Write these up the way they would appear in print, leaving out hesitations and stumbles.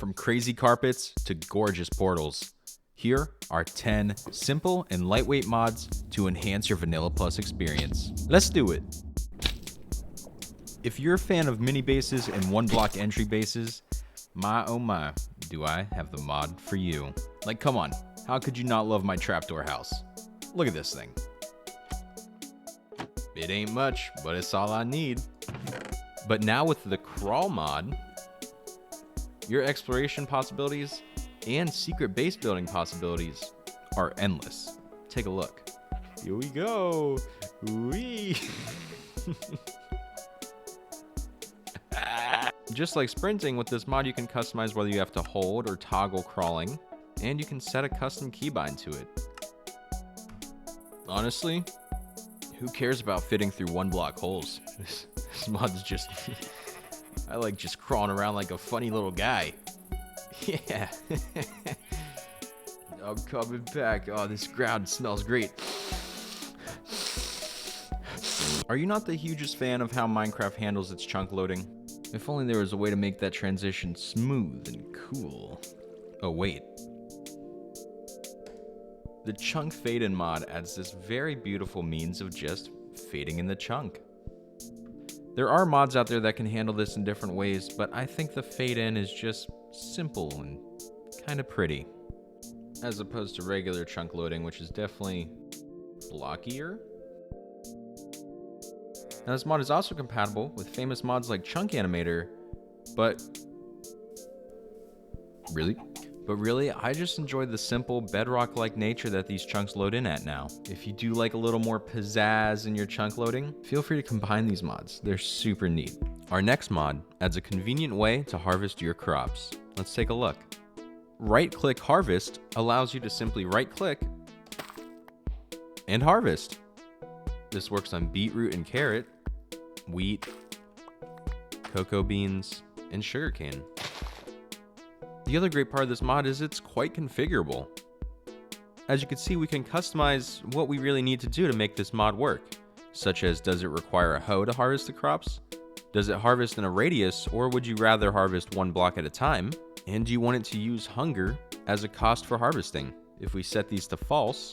From crazy carpets to gorgeous portals, here are 10 simple and lightweight mods to enhance your Vanilla Plus experience. Let's do it! If you're a fan of mini bases and one block entry bases, my oh my, do I have the mod for you. Like, come on, how could you not love my trapdoor house? Look at this thing. It ain't much, but it's all I need. But now with the crawl mod, your exploration possibilities and secret base building possibilities are endless. Take a look. Here we go. Whee! Just like sprinting, with this mod you can customize whether you have to hold or toggle crawling, and you can set a custom keybind to it. Honestly, who cares about fitting through one block holes? This mod's just... I like just crawling around like a funny little guy. Yeah. I'm coming back. Oh, this ground smells great. Are you not the hugest fan of how Minecraft handles its chunk loading? If only there was a way to make that transition smooth and cool. Oh, wait. The chunk fade-in mod adds this very beautiful means of just fading in the chunk. There are mods out there that can handle this in different ways, but I think the fade-in is just simple and kind of pretty, as opposed to regular chunk loading, which is definitely blockier. Now, this mod is also compatible with famous mods like Chunk Animator, but really, I just enjoy the simple bedrock-like nature that these chunks load in at now. If you do like a little more pizzazz in your chunk loading, feel free to combine these mods. They're super neat. Our next mod adds a convenient way to harvest your crops. Let's take a look. RightClickHarvest allows you to simply right-click and harvest. This works on beetroot and carrot, wheat, cocoa beans, and sugarcane. The other great part of this mod is it's quite configurable. As you can see, we can customize what we really need to do to make this mod work, such as, does it require a hoe to harvest the crops? Does it harvest in a radius, or would you rather harvest one block at a time? And do you want it to use hunger as a cost for harvesting? If we set these to false,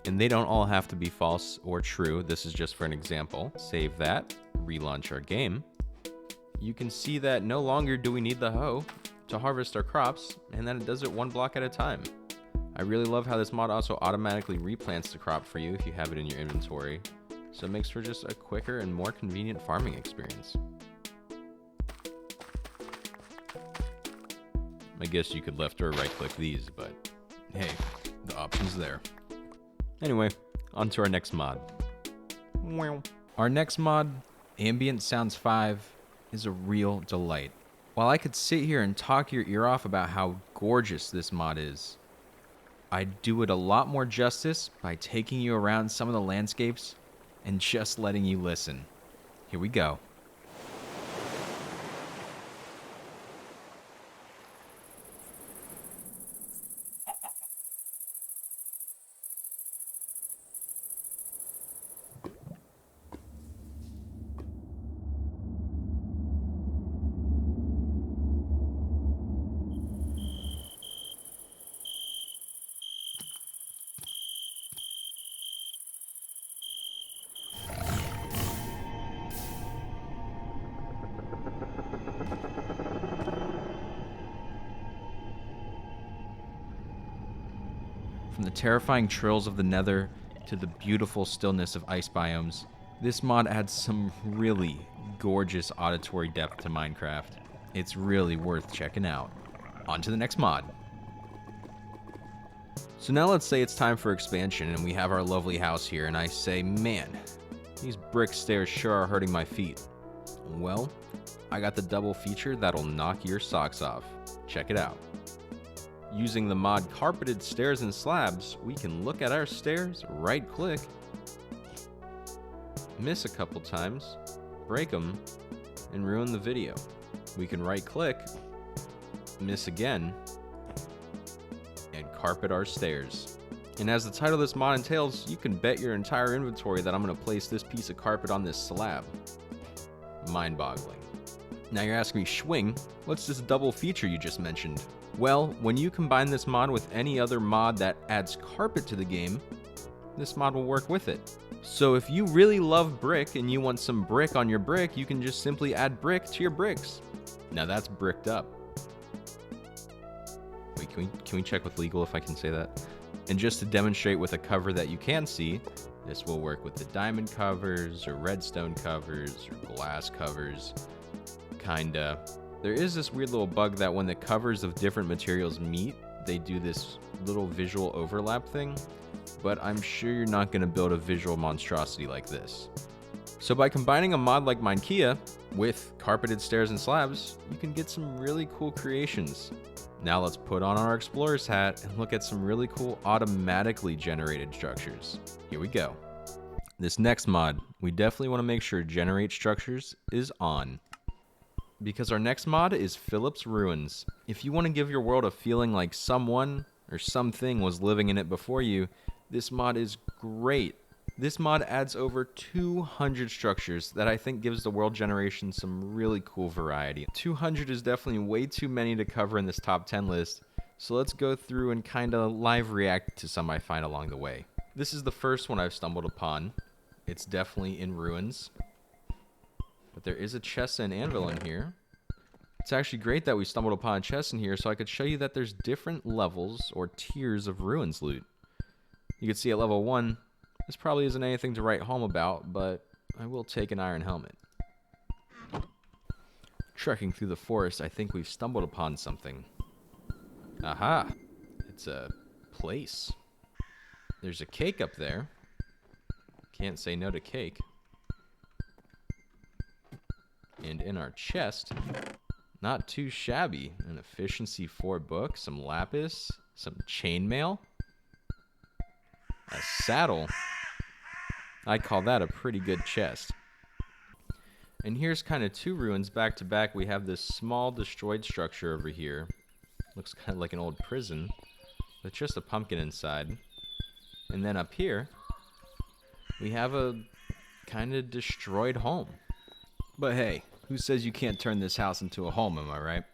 and they don't all have to be false or true, this is just for an example. Save that, relaunch our game. You can see that no longer do we need the hoe to harvest our crops, and then it does it one block at a time. I really love how this mod also automatically replants the crop for you if you have it in your inventory, so it makes for just a quicker and more convenient farming experience. I guess you could left or right click these, but hey, the option's there. Anyway, on to our next mod. Our next mod, AmbientSounds 5, is a real delight. While I could sit here and talk your ear off about how gorgeous this mod is, I'd do it a lot more justice by taking you around some of the landscapes and just letting you listen. Here we go. From the terrifying trills of the nether to the beautiful stillness of ice biomes, this mod adds some really gorgeous auditory depth to Minecraft. It's really worth checking out. On to the next mod. So now let's say it's time for expansion and we have our lovely house here, and I say, man, these brick stairs sure are hurting my feet. Well, I got the double feature that'll knock your socks off. Check it out. Using the mod Carpeted Stairs and Slabs, we can look at our stairs, right-click, miss a couple times, break them, and ruin the video. We can right-click, miss again, and carpet our stairs. And as the title of this mod entails, you can bet your entire inventory that I'm going to place this piece of carpet on this slab. Mind-boggling. Now you're asking me, Schwing, what's this double feature you just mentioned? Well, when you combine this mod with any other mod that adds carpet to the game, this mod will work with it. So if you really love brick and you want some brick on your brick, you can just simply add brick to your bricks. Now that's bricked up. Wait, can we check with legal if I can say that? And just to demonstrate with a cover that you can see, this will work with the diamond covers or redstone covers or glass covers. Kinda. There is this weird little bug that when the covers of different materials meet, they do this little visual overlap thing, but I'm sure you're not going to build a visual monstrosity like this. So by combining a mod like Minekea with carpeted stairs and slabs, you can get some really cool creations. Now let's put on our explorer's hat and look at some really cool automatically generated structures. Here we go. This next mod, we definitely want to make sure generate structures is on, because our next mod is Philip's Ruins. If you want to give your world a feeling like someone or something was living in it before you, this mod is great. This mod adds over 200 structures that I think gives the world generation some really cool variety. 200 is definitely way too many to cover in this top 10 list, so let's go through and kinda live react to some I find along the way. This is the first one I've stumbled upon. It's definitely in ruins, but there is a chest and anvil in here. It's actually great that we stumbled upon a chest in here so I could show you that there's different levels or tiers of ruins loot. You can see at level 1, this probably isn't anything to write home about, but I will take an iron helmet. Trekking through the forest, I think we've stumbled upon something. Aha! It's a place. There's a cake up there. Can't say no to cake. And in our chest, not too shabby. An efficiency 4 book, some lapis, some chainmail, a saddle. I call that a pretty good chest. And here's kind of 2 ruins back to back. We have this small destroyed structure over here. Looks kind of like an old prison with just a pumpkin inside. And then up here, we have a kind of destroyed home. But hey, who says you can't turn this house into a home, am I right?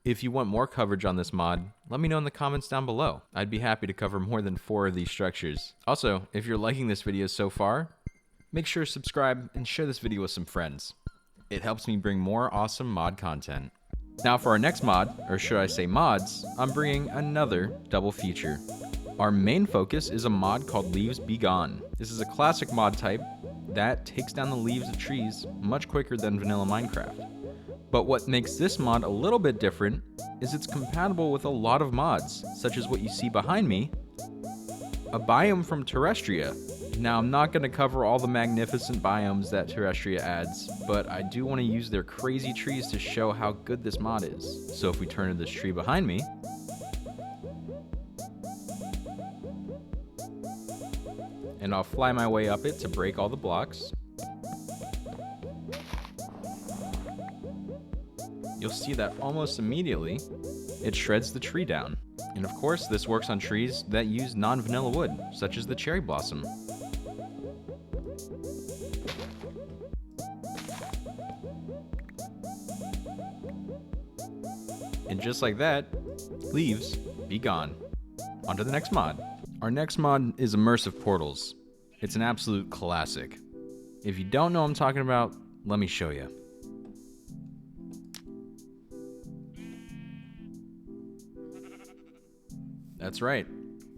If you want more coverage on this mod, let me know in the comments down below. I'd be happy to cover more than 4 of these structures. Also, if you're liking this video so far, make sure to subscribe and share this video with some friends. It helps me bring more awesome mod content. Now for our next mod, or should I say mods, I'm bringing another double feature. Our main focus is a mod called Leaves Be Gone. This is a classic mod type that takes down the leaves of trees much quicker than vanilla Minecraft. But what makes this mod a little bit different is it's compatible with a lot of mods, such as what you see behind me, a biome from Terrestria. Now, I'm not going to cover all the magnificent biomes that Terrestria adds, but I do want to use their crazy trees to show how good this mod is. So if we turn to this tree behind me, and I'll fly my way up it to break all the blocks, you'll see that almost immediately it shreds the tree down. And of course, this works on trees that use non-vanilla wood, such as the cherry blossom. And just like that, leaves be gone. On to the next mod. Our next mod is Immersive Portals. It's an absolute classic. If you don't know what I'm talking about, let me show you. That's right.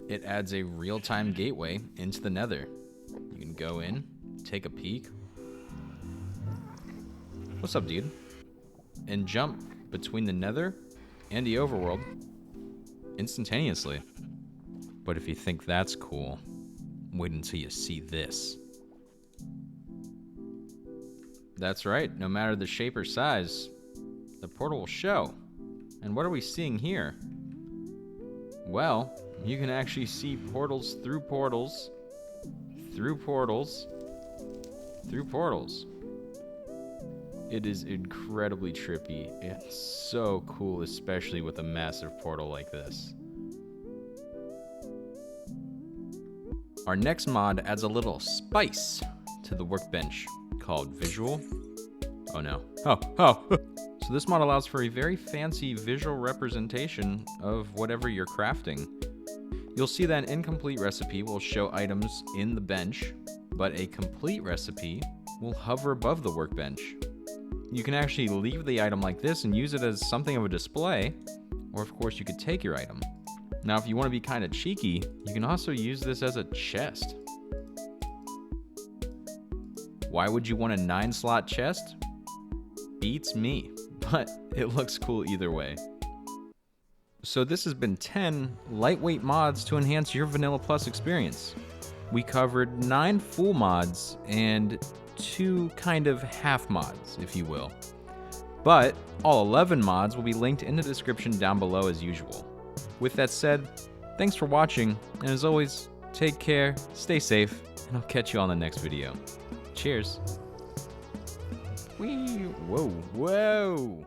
It adds a real-time gateway into the Nether. You can go in, take a peek. What's up, dude? And jump between the Nether and the overworld instantaneously. But if you think that's cool, wait until you see this. That's right, no matter the shape or size, the portal will show. And what are we seeing here? Well, you can actually see portals through portals, through portals, through portals. It is incredibly trippy. It's so cool, especially with a massive portal like this. Our next mod adds a little spice to the workbench called Visual Oh no. Oh. So this mod allows for a very fancy visual representation of whatever you're crafting. You'll see that an incomplete recipe will show items in the bench, but a complete recipe will hover above the workbench. You can actually leave the item like this and use it as something of a display, or of course you could take your item. Now if you want to be kind of cheeky, you can also use this as a chest. Why would you want a 9-slot chest? Beats me, but it looks cool either way. So this has been 10 lightweight mods to enhance your Vanilla Plus experience. We covered 9 full mods and 2 kind of half mods, if you will. But all 11 mods will be linked in the description down below as usual. With that said, thanks for watching, and as always, take care, stay safe, and I'll catch you on the next video. Cheers. Whee! Whoa, whoa!